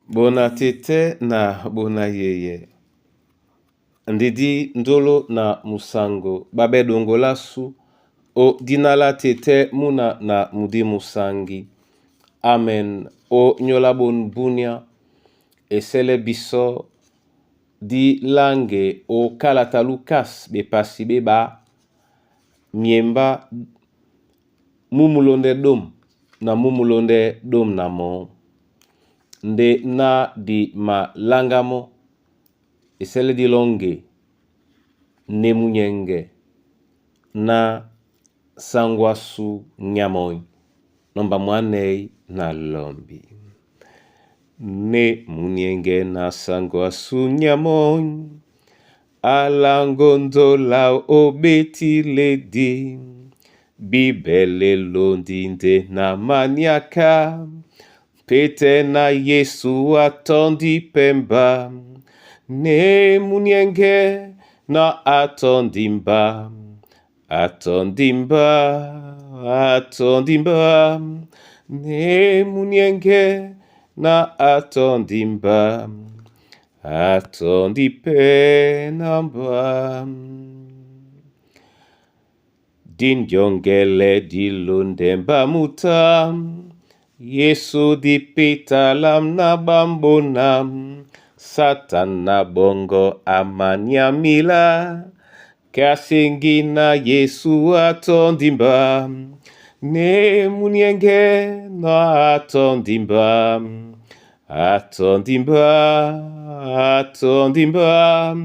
Bona tete na bona yeye. Ndidi ndolo na musango. Babe dongo lasu. O dinala tete muna na mudi musangi. Amen. O nyola bon bunya. Esele biso. Di lange o kalata Lukas be pasi beba. Miemba mumulonde dom. Na mumulonde dom na mo. Nde na di ma langamo. Esele di longe. Nemunyenge. Na sangwasu nyamoy. Nomba mwanei na lombi. Ne munyenge na sangwasu nyamoy. Alangondo la obeti ledi. Bibele londinde na maniaka. Pete na Yesu atondi pemba. Ne munyenge na atondimba. Atondimba. Atondimba. Ne munyenge na atondimba. Atondipe namba. Din jongele di lundemba mutam. Yesu di pitalam na bambonam. Satan na bongo amanya mila. Kasingi na Yesu atondimba. Ne munyenge na atondimba. Atondimba. Atondimba.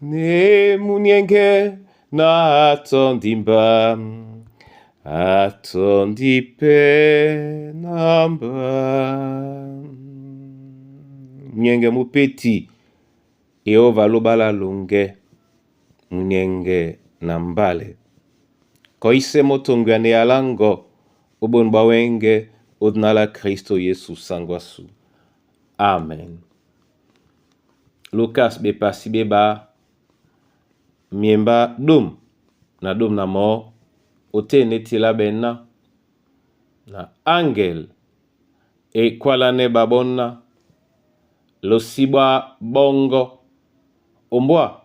Ne munyenge na atondimba. Atondipe namba. Munyenge mupeti. Yehova lobala longe. Munyenge nambale. Koise motongwane alango. Obon bawenge. Odnala Kristo Yesu sangwasu. Amen. Lukas be pasi beba. Miemba dom. Na dom na mo. Ote netila benna. Na angel. E kwalane babonna. Losibwa bongo. Ombwa.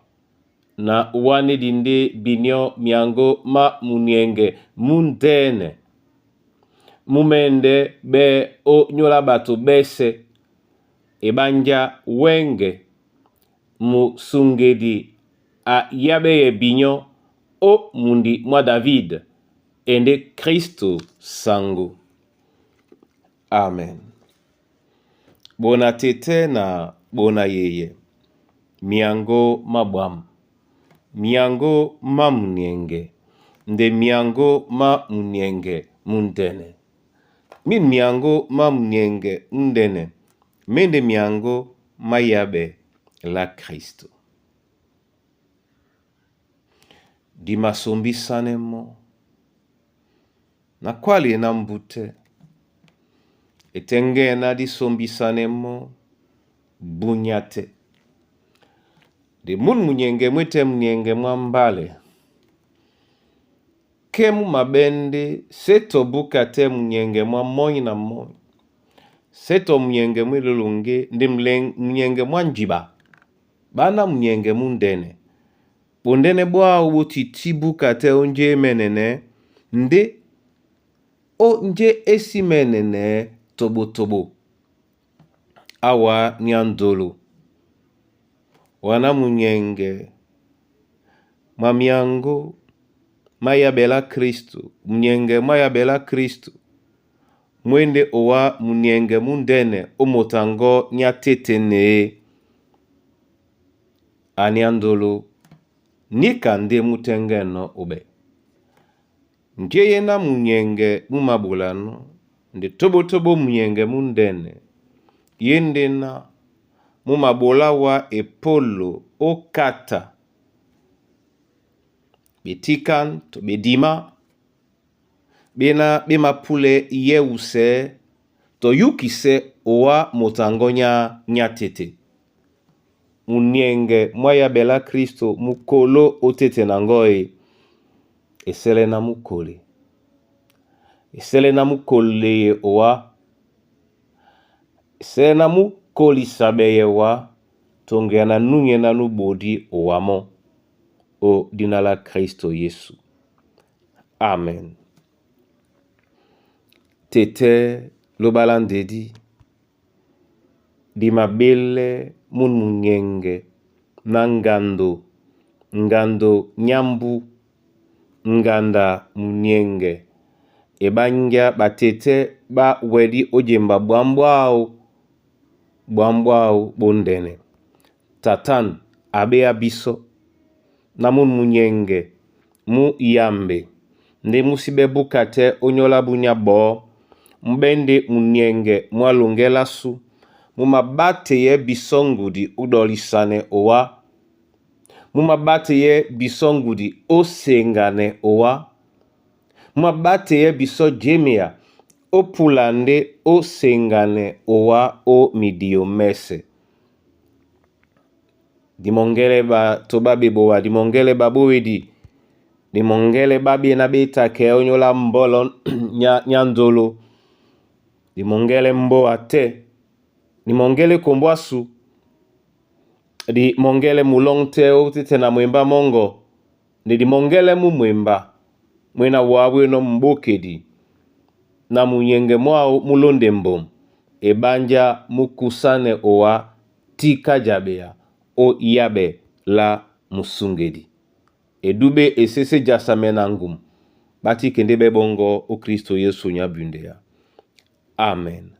Na wane dinde binyo miango ma munyenge. Mundene. Mumende be o nyola bato bese. Ebanja wenge. Musungedi. A yabeye binyo. O mundi mwa David. Ende Kristo sangu. Amen. Bona tete na bona yeye. Miango mabwam. Miango ma munyenge. Nde miango ma munyenge mundene. Min miango ma munyenge mundene. Mende miango ma yabe la Kristo. Di masombi sanemo. Na kwali na mbute. Etenge na di sombi sanemo. Bunyate. De mun munyenge mwete munyenge mwambale. Kemu mabende seto bukate munyenge mwamoy na moy. Seto munyenge mwilulunge ndi munyenge mwanjiba. Bana munyenge mundene. Bondene bwa ubuti tibukate onje menene. Nde o nje esi menene tobo tobo. Awa nyandolo. Wana munyenge. Mamiango. Maya bela Kristo. Munyenge maya bela Kristo. Mwende owa munyenge mundene. Omotango nyatetene. Anyandolo. Nika nde mutengeno ube. Njeye na munyenge mumabulano. Nde tobo tobo munyenge mundene. Yende na mumabula wa epolo okata. Betikan to bedima. Bena bema pule yeuse. To yukise owa motangonya nyatete. Munyenge mwaya bela Kristo mukolo otete nangoe. Esele na mukole. Esele na mukole owa. Esele na mu kolisa beyewa tongena nunye na nubodi owamo o dina la Kristo Yesu. Amen. Tete lobalandedi di mabele mun munyenge na ngando nyambu nganda munyenge ebanja batete ba wedi ojemba bwambwao bondene tatan abe abiso na mun munyenge mu yambe nde musibe bukate onyola bunya bo mbende munyenge mwalongela su mumabate ye bisongudi udolisane owa mumabate ye bisongudi osengane owa mumabate ye biso jemia opulande osengane owa o midio mese dimongele ba tobabe bowa dimongele babowedi dimongele babi na beta ke onyola mbolo nyandolo dimongele mbo ate dimongele kombwasu dimongele mulongte utite na mwemba mongo dimongele mu mwemba mwena wawe no mbokedi na munyenge mwao mulonde mbom ebanja mukusane owa tika jabea o yabe la musungedi edube esese jasame nangum bati kende bebongo o Kristo Yesu nyabundea. Amen.